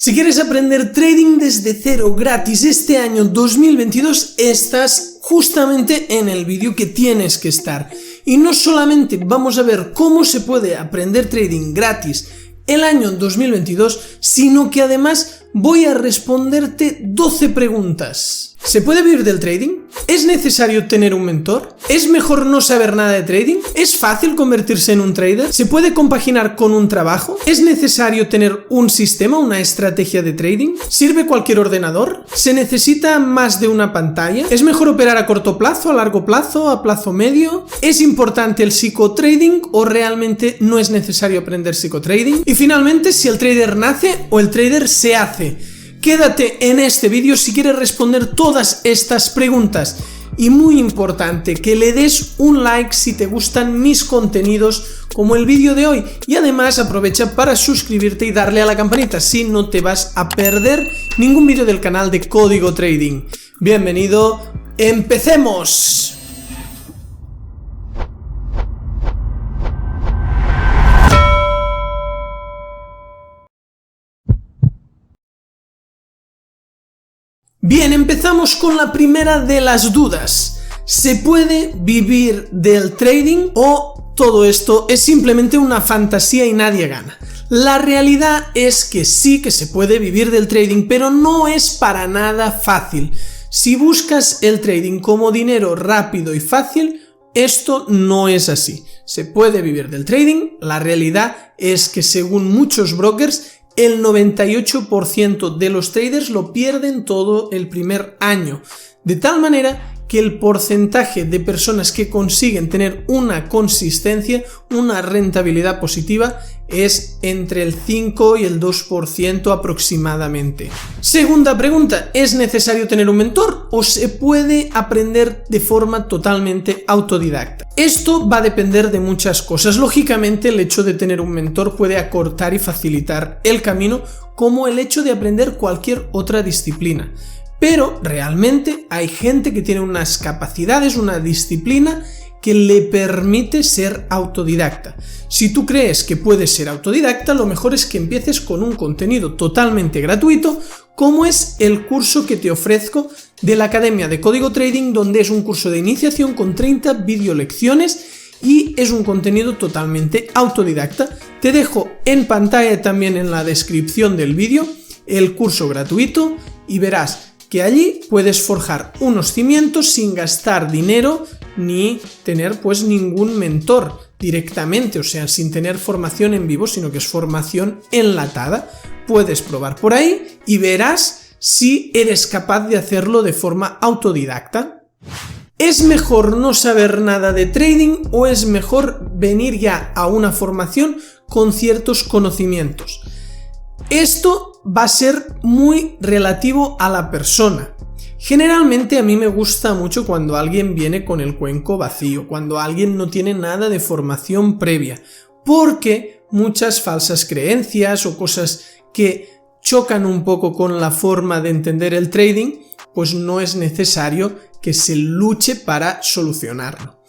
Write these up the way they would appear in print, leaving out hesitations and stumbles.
Si quieres aprender trading desde cero gratis este año 2022, estás justamente en el vídeo que tienes que estar. Y no solamente vamos a ver cómo se puede aprender trading gratis el año 2022, sino que además voy a responderte 12 preguntas. ¿Se puede vivir del trading? ¿Es necesario tener un mentor? ¿Es mejor no saber nada de trading? ¿Es fácil convertirse en un trader? ¿Se puede compaginar con un trabajo? ¿Es necesario tener un sistema, una estrategia de trading? ¿Sirve cualquier ordenador? ¿Se necesita más de una pantalla? ¿Es mejor operar a corto plazo, a largo plazo, a plazo medio? ¿Es importante el psicotrading o realmente no es necesario aprender psicotrading? Y finalmente, si el trader nace o el trader se hace. Quédate en este vídeo si quieres responder todas estas preguntas. Y muy importante, que le des un like si te gustan mis contenidos como el vídeo de hoy. Y además aprovecha para suscribirte y darle a la campanita, así no te vas a perder ningún vídeo del canal de Código Trading. Bienvenido, ¡empecemos! Bien, empezamos con la primera de las dudas. ¿Se puede vivir del trading o todo esto es simplemente una fantasía y nadie gana? La realidad es que sí que se puede vivir del trading, pero no es para nada fácil. Si buscas el trading como dinero rápido y fácil, esto no es así. Se puede vivir del trading, la realidad es que según muchos brokers, el 98% de los traders lo pierden todo el primer año, de tal manera que el porcentaje de personas que consiguen tener una consistencia, una rentabilidad positiva, es entre el 5 y el 2% aproximadamente. Segunda pregunta, ¿es necesario tener un mentor o se puede aprender de forma totalmente autodidacta? Esto va a depender de muchas cosas. Lógicamente, el hecho de tener un mentor puede acortar y facilitar el camino, como el hecho de aprender cualquier otra disciplina. Pero realmente hay gente que tiene unas capacidades, una disciplina que le permite ser autodidacta. Si tú crees que puedes ser autodidacta, lo mejor es que empieces con un contenido totalmente gratuito, como es el curso que te ofrezco de la Academia de Código Trading, donde es un curso de iniciación con 30 videolecciones y es un contenido totalmente autodidacta. Te dejo en pantalla también en la descripción del vídeo el curso gratuito y verás que allí puedes forjar unos cimientos sin gastar dinero ni tener pues ningún mentor directamente, o sea, sin tener formación en vivo, sino que es formación enlatada. Puedes probar por ahí y verás si eres capaz de hacerlo de forma autodidacta. ¿Es mejor no saber nada de trading o es mejor venir ya a una formación con ciertos conocimientos? Esto va a ser muy relativo a la persona. Generalmente a mí me gusta mucho cuando alguien viene con el cuenco vacío, cuando alguien no tiene nada de formación previa, porque muchas falsas creencias o cosas que chocan un poco con la forma de entender el trading, pues no es necesario que se luche para solucionarlo.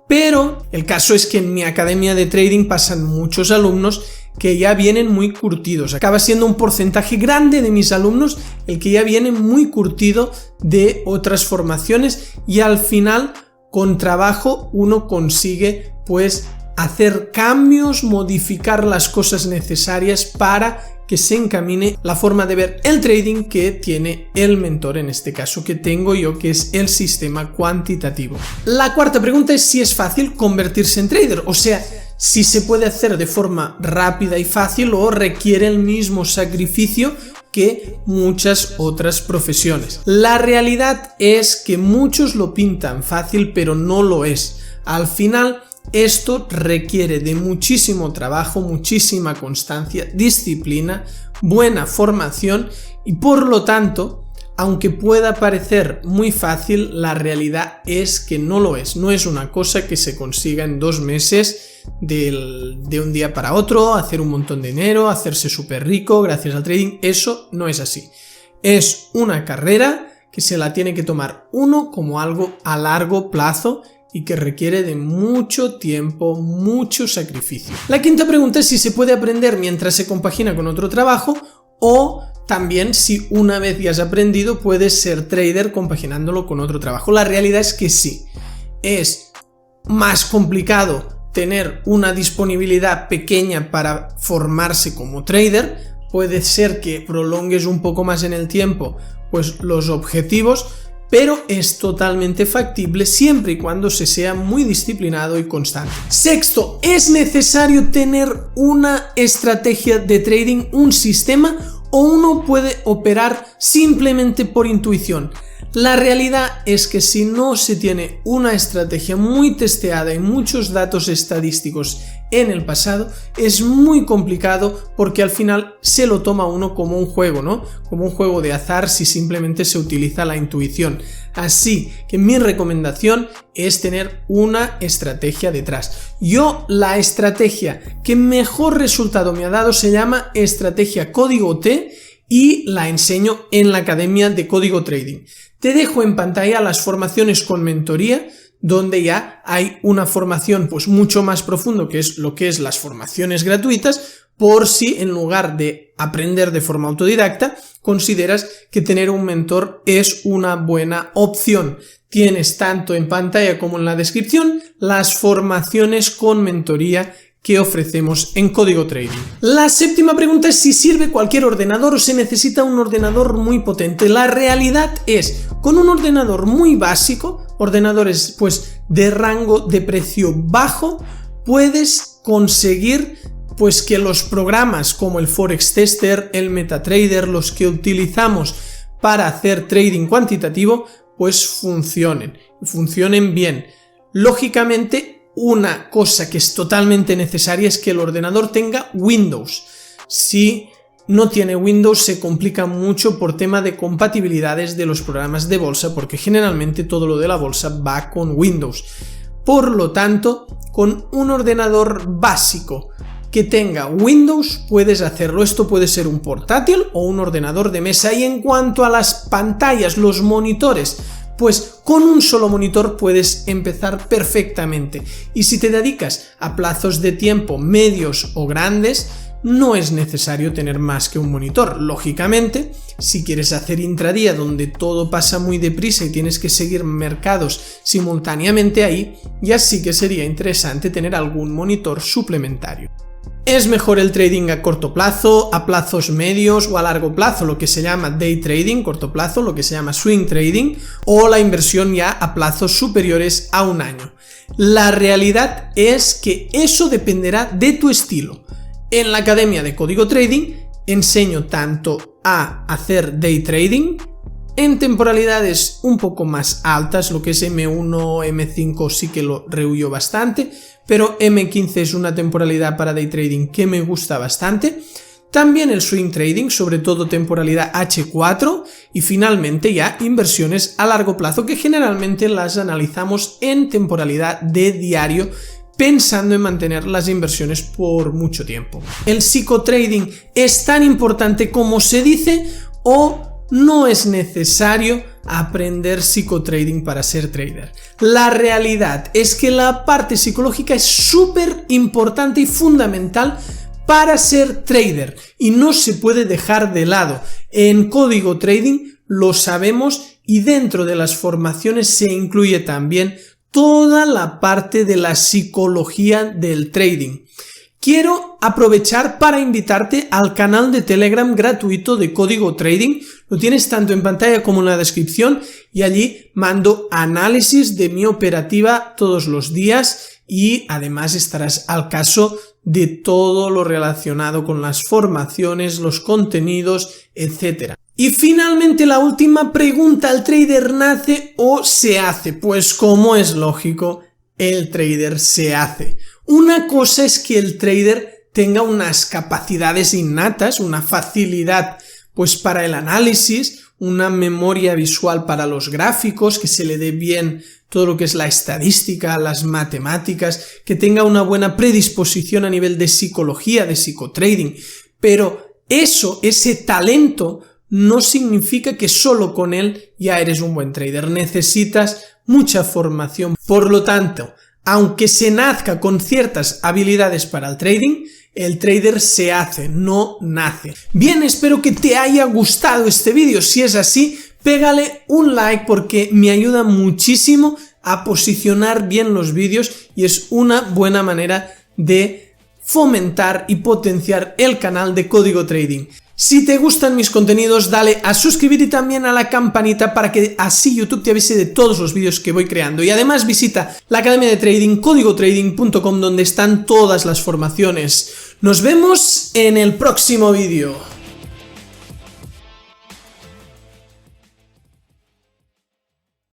Pero el caso es que en mi academia de trading pasan muchos alumnos que ya vienen muy curtidos. Acaba siendo un porcentaje grande de mis alumnos el que ya viene muy curtido de otras formaciones y al final con trabajo uno consigue pues hacer cambios, modificar las cosas necesarias para que se encamine la forma de ver el trading que tiene el mentor, en este caso que tengo yo, que es el sistema cuantitativo. La cuarta pregunta es si es fácil convertirse en trader, o sea, si se puede hacer de forma rápida y fácil o requiere el mismo sacrificio que muchas otras profesiones. La realidad es que muchos lo pintan fácil, pero no lo es. Al final, esto requiere de muchísimo trabajo, muchísima constancia, disciplina, buena formación y por lo tanto, aunque pueda parecer muy fácil, la realidad es que no lo es. No es una cosa que se consiga en 2 meses de un día para otro, hacer un montón de dinero, hacerse súper rico gracias al trading. Eso no es así. Es una carrera que se la tiene que tomar uno como algo a largo plazo y que requiere de mucho tiempo, mucho sacrificio. La quinta pregunta es si se puede aprender mientras se compagina con otro trabajo o también si una vez ya has aprendido puedes ser trader compaginándolo con otro trabajo. La realidad es que sí, es más complicado tener una disponibilidad pequeña para formarse como trader, puede ser que prolongues un poco más en el tiempo pues los objetivos, pero es totalmente factible siempre y cuando se sea muy disciplinado y constante. Sexto, es necesario tener una estrategia de trading, un sistema, o uno puede operar simplemente por intuición. La realidad es que si no se tiene una estrategia muy testeada y muchos datos estadísticos en el pasado, es muy complicado porque al final se lo toma uno como un juego, ¿no? Como un juego de azar si simplemente se utiliza la intuición. Así que mi recomendación es tener una estrategia detrás. Yo la estrategia que mejor resultado me ha dado se llama estrategia código T y la enseño en la Academia de Código Trading. Te dejo en pantalla las formaciones con mentoría, donde ya hay una formación pues mucho más profundo, que es lo que es las formaciones gratuitas, por si en lugar de aprender de forma autodidacta, consideras que tener un mentor es una buena opción. Tienes tanto en pantalla como en la descripción las formaciones con mentoría que ofrecemos en Código Trading. La séptima pregunta es si sirve cualquier ordenador o se necesita un ordenador muy potente. La realidad es, con un ordenador muy básico, ordenadores pues de rango de precio bajo, puedes conseguir pues que los programas como el Forex Tester, el MetaTrader, los que utilizamos para hacer trading cuantitativo, pues funcionen bien. Lógicamente, una cosa que es totalmente necesaria es que el ordenador tenga Windows. Si no tiene Windows se complica mucho por tema de compatibilidades de los programas de bolsa, porque generalmente todo lo de la bolsa va con Windows. Por lo tanto, con un ordenador básico que tenga Windows puedes hacerlo. Esto puede ser un portátil o un ordenador de mesa. Y en cuanto a las pantallas, los monitores, pues con un solo monitor puedes empezar perfectamente. Y si te dedicas a plazos de tiempo medios o grandes, no es necesario tener más que un monitor. Lógicamente, si quieres hacer intradía donde todo pasa muy deprisa y tienes que seguir mercados simultáneamente, ahí ya sí que sería interesante tener algún monitor suplementario. Es mejor el trading a corto plazo, a plazos medios o a largo plazo, lo que se llama day trading, corto plazo, lo que se llama swing trading, o la inversión ya a plazos superiores a un año. La realidad es que eso dependerá de tu estilo. En la Academia de Código Trading enseño tanto a hacer day trading en temporalidades un poco más altas, lo que es M1, M5 sí que lo rehuyo bastante, pero M15 es una temporalidad para day trading que me gusta bastante. También el swing trading, sobre todo temporalidad H4, y finalmente ya inversiones a largo plazo que generalmente las analizamos en temporalidad de diario, pensando en mantener las inversiones por mucho tiempo. ¿El psicotrading es tan importante como se dice o no es necesario aprender psicotrading para ser trader? La realidad es que la parte psicológica es súper importante y fundamental para ser trader y no se puede dejar de lado. En Código Trading lo sabemos y dentro de las formaciones se incluye también toda la parte de la psicología del trading. Quiero aprovechar para invitarte al canal de Telegram gratuito de Código Trading. Lo tienes tanto en pantalla como en la descripción y allí mando análisis de mi operativa todos los días y además estarás al caso de todo lo relacionado con las formaciones, los contenidos, etc. Y finalmente la última pregunta, ¿el trader nace o se hace? Pues como es lógico, el trader se hace. Una cosa es que el trader tenga unas capacidades innatas, una facilidad pues para el análisis, una memoria visual para los gráficos, que se le dé bien todo lo que es la estadística, las matemáticas, que tenga una buena predisposición a nivel de psicología, de psicotrading, pero ese talento no significa que solo con él ya eres un buen trader, necesitas mucha formación. Por lo tanto, aunque se nazca con ciertas habilidades para el trading, El trader se hace, no nace. Bien, espero que te haya gustado este vídeo. Si es así, pégale un like porque me ayuda muchísimo a posicionar bien los vídeos y es una buena manera de fomentar y potenciar el canal de Código Trading. Si te gustan mis contenidos, dale a suscribir y también a la campanita para que así YouTube te avise de todos los vídeos que voy creando. Y además visita la academia de trading, códigotrading.com, donde están todas las formaciones. Nos vemos en el próximo vídeo.